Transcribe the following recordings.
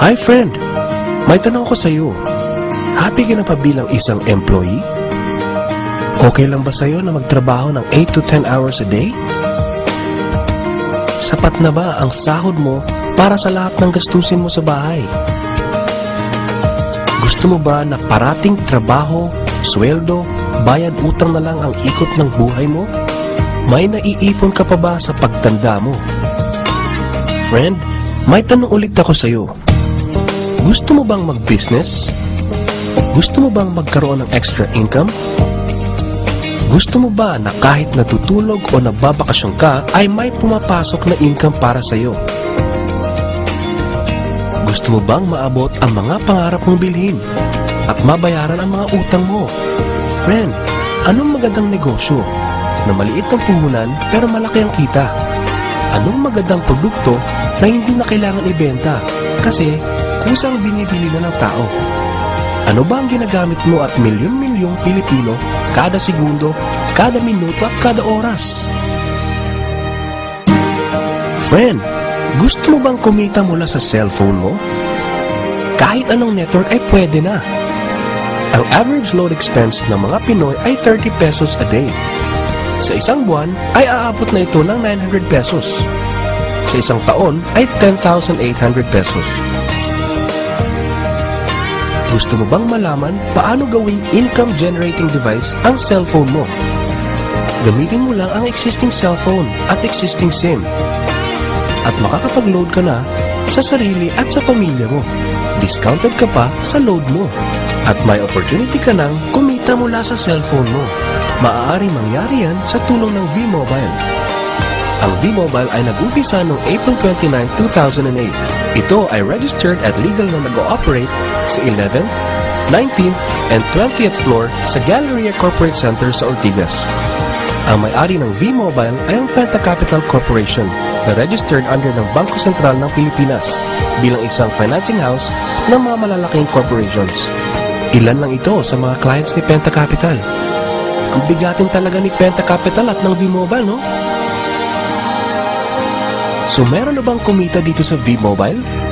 Hi friend, may tanong ko sa'yo. Happy ka na pa bilang isang employee? Okay lang ba sa'yo na magtrabaho ng 8 to 10 hours a day? Sapat na ba ang sahod mo para sa lahat ng gastusin mo sa bahay? Gusto mo ba na parating trabaho, sweldo, bayad utang na lang ang ikot ng buhay mo? May naiipon ka pa ba sa pagtanda mo? Friend, may tanong ulit ako sa'yo. Gusto mo bang mag-business? Gusto mo bang magkaroon ng extra income? Gusto mo ba na kahit natutulog o nagbabakasyon ka ay may pumapasok na income para sa'yo? Gusto mo bang maabot ang mga pangarap mong bilhin at mabayaran ang mga utang mo? Friend, anong magandang negosyo na maliit ang puhunan pero malaki ang kita? Anong magandang produkto na hindi na kailangan ibenta kasi kusang binibili na ng tao? Ano ba ang ginagamit mo at milyon-milyong Pilipino kada segundo, kada minuto at kada oras? Friend, gusto mo bang kumita mula sa cellphone mo? Kahit anong network ay pwede na. Ang average load expense ng mga Pinoy ay 30 pesos a day. Sa isang buwan ay aabot na ito ng 900 pesos. Sa isang taon ay 10,800 pesos. Gusto mo bang malaman paano gawing income-generating device ang cellphone mo? Gamitin mo lang ang existing cellphone at existing SIM. At makakapag-load ka na sa sarili at sa pamilya mo. Discounted ka pa sa load mo. At may opportunity ka nang kumita mula sa cellphone mo. Maaaring mangyari yan sa tulong ng V-Mobile. Ang V-Mobile ay nag-umpisa noong April 29, 2008. Ito ay registered at legal na nag-ooperate sa 11th, 19th, and 20th floor sa Galleria Corporate Center sa Ortigas. Ang may-ari ng V-Mobile ay ang Penta Capital Corporation na registered under ng Bangko Sentral ng Pilipinas bilang isang financing house ng mga malalaking corporations. Ilan lang ito sa mga clients ni Penta Capital. Ang bigatin talaga ni Penta Capital at ng V-Mobile, no? So meron na bang kumita dito sa V-Mobile?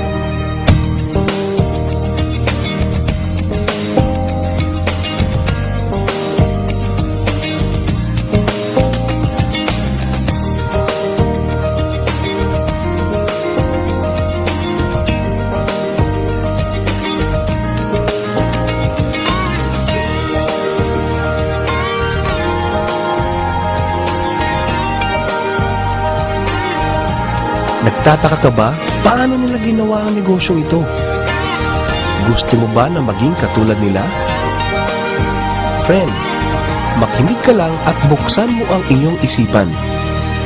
Nagtataka ka ba? Paano nila ginawa ang negosyong ito? Gusto mo ba na maging katulad nila? Friend, makinig ka lang at buksan mo ang iyong isipan.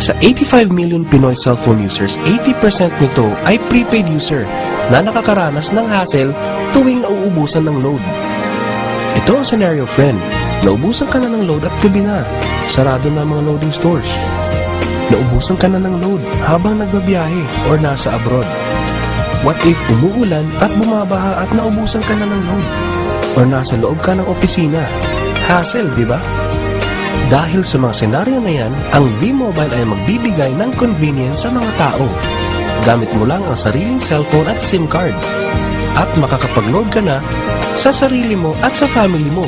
Sa 85 million Pinoy cellphone users, 80% nito ay prepaid user na nakakaranas ng hassle tuwing nauubusan ng load. Ito ang scenario, friend. Naubusan ka na ng load at gabi na. Sarado na ang mga loading stores. Naubusan ka na ng load habang nagbabiyahe or nasa abroad. What if umuulan at bumabaha at naubusan ka na ng load? Or nasa loob ka ng opisina? Hassle, di ba? Dahil sa mga senaryo na yan, ang V-Mobile ay magbibigay ng convenience sa mga tao. Gamit mo lang ang sariling cellphone at SIM card. At makakapag-load ka na sa sarili mo at sa family mo.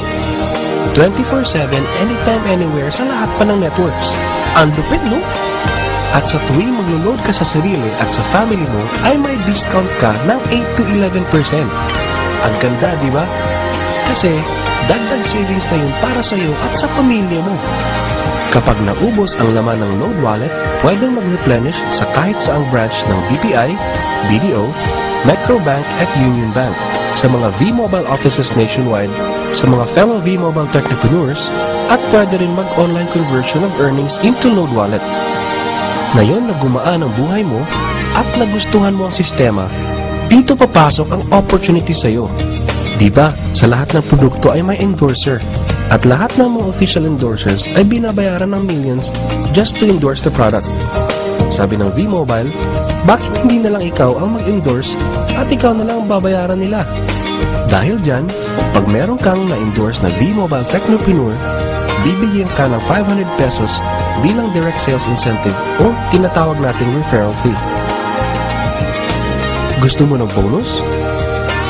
24/7, anytime, anywhere sa lahat pa ng networks. Ang lupit, no? At sa tuwing maglo-load ka sa sarili at sa family mo, ay may discount ka ng 8 to 11%. Ang ganda, di ba? Kasi, dagdag savings na yun para sa iyo at sa pamilya mo. Kapag naubos ang laman ng load wallet, pwedeng mag-replenish sa kahit saang branch ng BPI, BDO, Metrobank at Union Bank, sa mga V-Mobile offices nationwide, sa mga fellow V-Mobile technopreneurs, at pwede rin mag-online conversion of earnings into load wallet. Ngayon na gumaan ang buhay mo at nagustuhan mo ang sistema, dito papasok ang opportunity sa iyo. Diba, sa lahat ng produkto ay may endorser at lahat ng mga official endorsers ay binabayaran ng millions just to endorse the product. Sabi ng V-Mobile, bakit hindi na lang ikaw ang mag-endorse at ikaw na lang ang babayaran nila? Dahil dyan, pag meron kang na-endorse na V-Mobile technopreneur, bibigyan ka ng 500 pesos bilang direct sales incentive o tinatawag nating referral fee. Gusto mo ng bonus?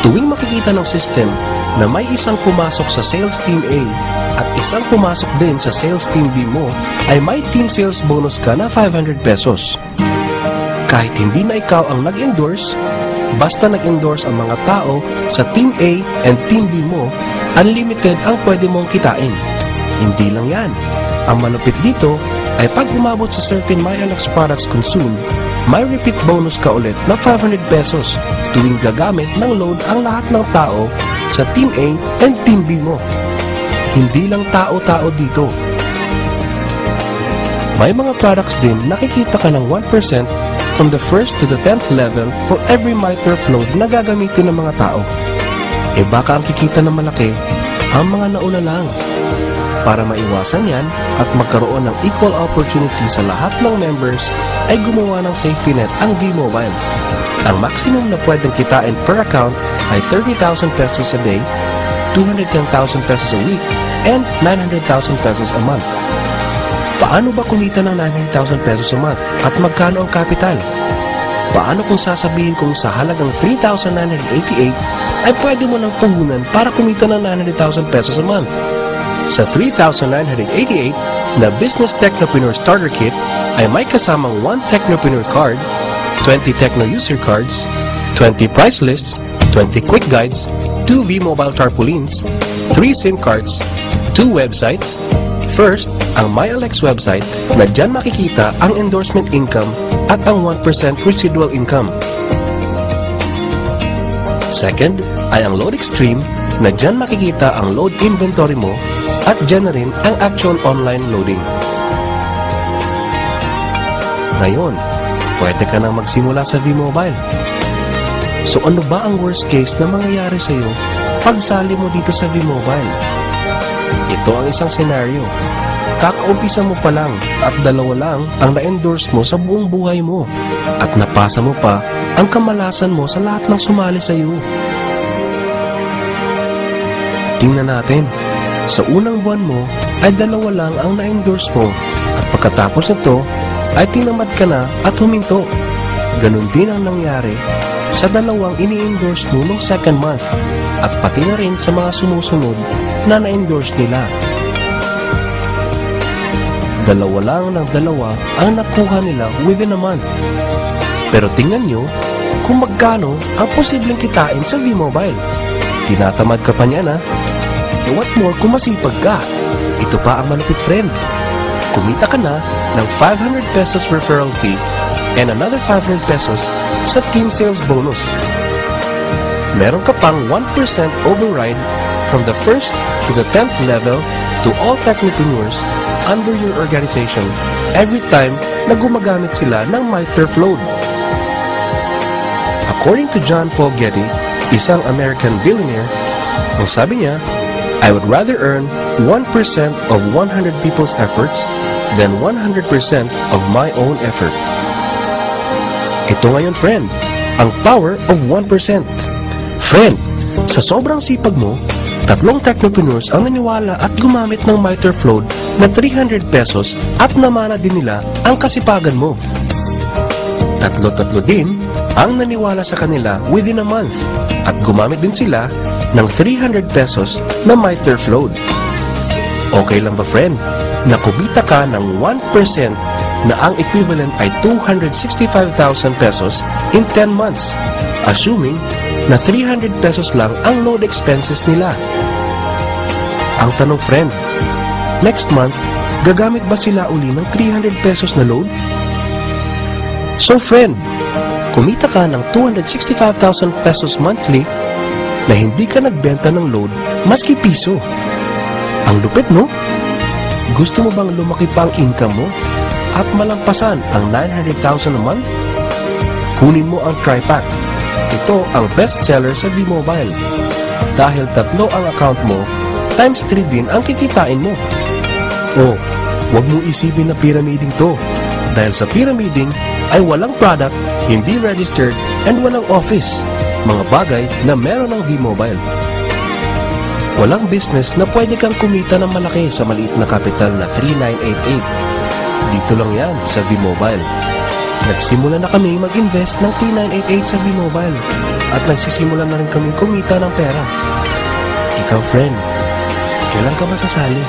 Tuwing makikita ng system na may isang pumasok sa sales team A at isang pumasok din sa sales team B mo, ay may team sales bonus ka na 500 pesos. Kahit hindi na ikaw ang nag-endorse, basta nag-endorse ang mga tao sa team A and team B mo, unlimited ang pwede mong kitain. Hindi lang yan. Ang malupit dito ay pag umabot sa certain MyLX products consumed, may repeat bonus ka ulit na 500 pesos tuwing gagamit ng load ang lahat ng tao sa Team A and Team B mo. Hindi lang tao-tao dito. May mga products din nakikita ka ng 1% from the 1st to the 10th level for every MyTurf load na gagamitin ng mga tao. E baka ang kikita na malaki ang mga nauna lang. Para maiwasan yan at magkaroon ng equal opportunity sa lahat ng members, ay gumawa ng safety net ang V-Mobile. Ang maximum na pwedeng kitain per account ay 30,000 pesos a day, 210,000 pesos a week, and 900,000 pesos a month. Paano ba kumita ng 900,000 pesos a month at magkano ang capital? Paano kung sasabihin kong sa halagang 3,988 ay pwede mo nang puhunan para kumita ng 900,000 pesos a month? Sa 3,988 na Business Technopreneur Starter Kit ay may kasamang 1 Technopreneur Card, 20 Techno User Cards, 20 Price Lists, 20 Quick Guides, 2 V-Mobile Tarpaulins, 3 SIM Cards, 2 websites. First, ang MyLX website na dyan makikita ang endorsement income at ang 1% residual income. Second, ay ang Load Extreme na dyan makikita ang load inventory mo at dyan na rin ang actual online loading. Ngayon, pwede ka nang magsimula sa V-Mobile. So ano ba ang worst case na mangyayari sa iyo pag sali mo dito sa V-Mobile? Ito ang isang senaryo. Kakaumpisa mo pa lang at 2 lang ang na-endorse mo sa buong buhay mo at napasa mo pa ang kamalasan mo sa lahat ng sumali sa iyo. Tingnan natin. Sa unang buwan mo ay 2 lang ang na-endorse mo at pagkatapos nito ay tinamad ka na at huminto. Ganon din ang nangyari sa 2 ini-endorse mo noong second month at pati na rin sa mga sumusunod na na-endorse nila. 2 lang ng 2 ang nakuha nila within a month. Pero tingnan nyo kung magkano ang posibleng kitain sa V-Mobile. Tinatamad ka pa niya na. What more kung masipag ka? Ito pa ang malupit, friend. Kumita ka na ng 500 pesos referral fee and another 500 pesos sa team sales bonus. Meron ka pang 1% override from the 1st to the 10th level to all technopreneurs under your organization every time na gumagamit sila ng MyTurf load. According to John Paul Getty, isang American billionaire, ang sabi niya, I would rather earn 1% of 100 people's efforts than 100% of my own effort. Ito ngayon, friend, ang power of 1%. Friend, sa sobrang sipag mo, 3 technopreneurs ang naniwala at gumamit ng MyTurf load na 300 pesos at namana din nila ang kasipagan mo. 3 din ang naniwala sa kanila within a month at gumamit din sila ng 300 pesos na MyTurf load. Okay lang ba, friend, na kumita ka ng 1% na ang equivalent ay 265,000 pesos in 10 months, assuming na 300 pesos lang ang load expenses nila? Ang tanong, friend, next month, gagamit ba sila uli ng 300 pesos na load? So, friend, kumita ka ng 265,000 pesos monthly na hindi ka nagbenta ng load maski piso. Ang lupit, no? Gusto mo bang lumaki pa ang income mo at malampasan ang 900,000 a month? Kunin mo ang TriPack. Ito ang best seller sa V-Mobile. Dahil 3 ang account mo, times 3 din ang kikitain mo. Oh, wag mo isipin na pyramiding to. Dahil sa pyramiding ay walang product, hindi registered, and walang office. Mga bagay na meron ng V-Mobile. Walang business na pwede kang kumita ng malaki sa maliit na kapital na 3,988. Dito lang yan sa V-Mobile. Nagsimula na kami mag-invest ng 3,988 sa V-Mobile. at nagsisimula na rin kaming kumita ng pera. Ikaw, friend, kailan ka ba sasali?